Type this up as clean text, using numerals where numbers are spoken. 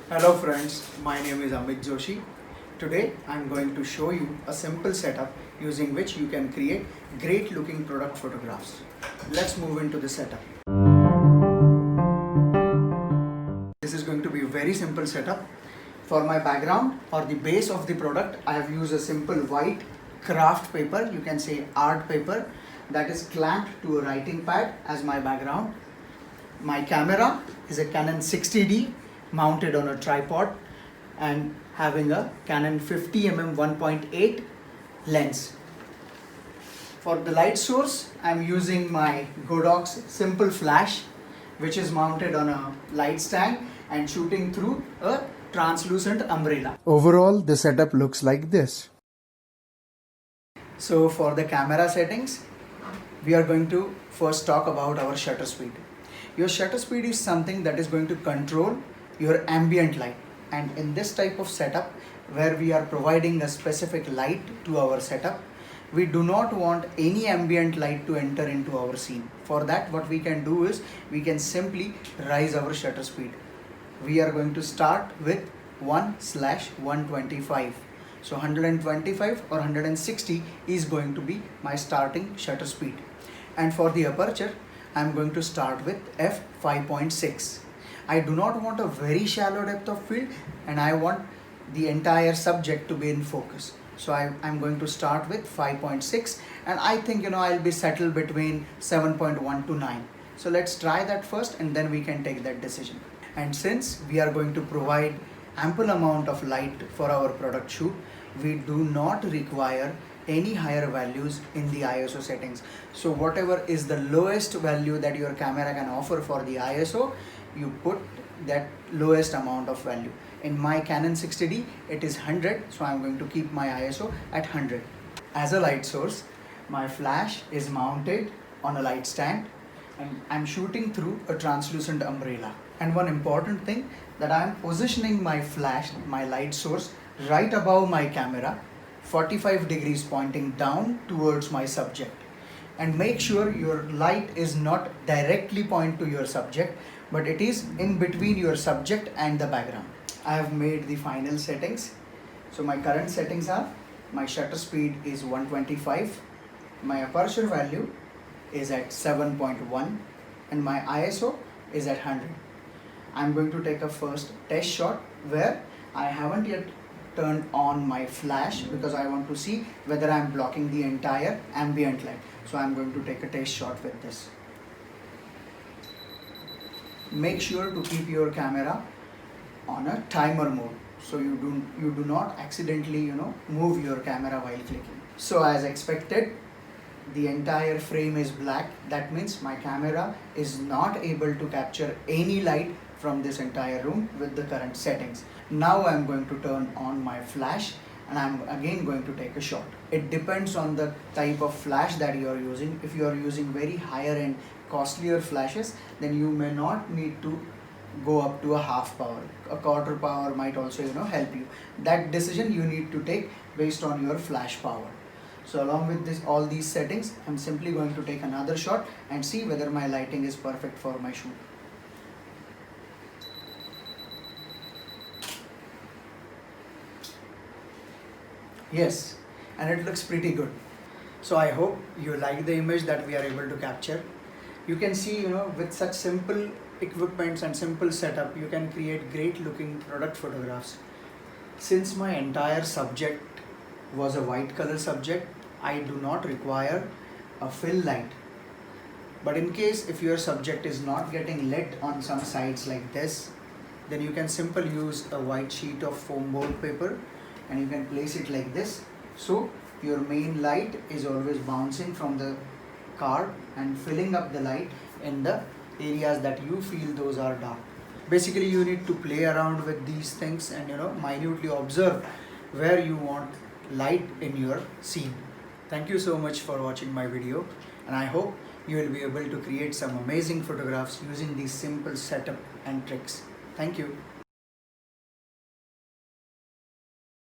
Hello friends, my name is Amit Joshi. Today I am going to show you a simple setup using which you can create great looking product photographs. Let's move into the setup. This is going to be a very simple setup. For my background or the base of the product, I have used a simple white craft paper, you can say art paper, that is clamped to a writing pad as my background. My camera is a Canon 60D mounted on a tripod and having a Canon 50mm 1.8 lens. For the light source, I am using my Godox simple flash, which is mounted on a light stand and shooting through a translucent umbrella. Overall, the setup looks like this. So for the camera settings, we are going to first talk about our shutter speed. Your shutter speed is something that is going to control your ambient light, and in this type of setup where we are providing a specific light to our setup, we do not want any ambient light to enter into our scene. For that, what we can do is we can simply raise our shutter speed. We are going to start with 1/125. So 125 or 160 is going to be my starting shutter speed. And for the aperture, I am going to start with f5.6. I do not want a very shallow depth of field, and I want the entire subject to be in focus. So I'm going to start with 5.6, and I think I'll be settled between 7.1 to 9. So let's try that first and then we can take that decision. And since we are going to provide ample amount of light for our product shoot, we do not require any higher values in the ISO settings. So whatever is the lowest value that your camera can offer for the ISO, you put that lowest amount of value. In my Canon 60D, it is 100, so I'm going to keep my ISO at 100. As a light source, my flash is mounted on a light stand and I'm shooting through a translucent umbrella. And one important thing, that I'm positioning my flash, my light source, right above my camera, 45 degrees pointing down towards my subject. And make sure your light is not directly point to your subject, but it is in between your subject and the background. I have made the final settings. So my current settings are, my shutter speed is 125, my aperture value is at 7.1, and my ISO is at 100. I'm going to take a first test shot where I haven't yet turned on my flash because I want to see whether I'm blocking the entire ambient light. So I'm going to take a test shot with this. Make sure to keep your camera on a timer mode so you do not accidentally move your camera while clicking. So as expected, the entire frame is black. That means my camera is not able to capture any light from this entire room with the current settings. Now I'm going to turn on my flash and I'm again going to take a shot. It depends on the type of flash that you are using. If you are using very higher end costlier flashes, then you may not need to go up to a half power. A quarter power might also help you. That decision you need to take based on your flash power. So along with all these settings, I'm simply going to take another shot and see whether my lighting is perfect for my shoot. Yes, and it looks pretty good. So I hope you like the image that we are able to capture. You can see, with such simple equipments and simple setup, you can create great looking product photographs. Since my entire subject was a white color subject, I do not require a fill light. But in case if your subject is not getting lit on some sides like this, then you can simply use a white sheet of foam board paper and you can place it like this. So your main light is always bouncing from the card and filling up the light in the areas that you feel those are dark. Basically, you need to play around with these things and minutely observe where you want light in your scene. Thank you so much for watching my video, and I hope you will be able to create some amazing photographs using these simple setup and tricks. Thank you.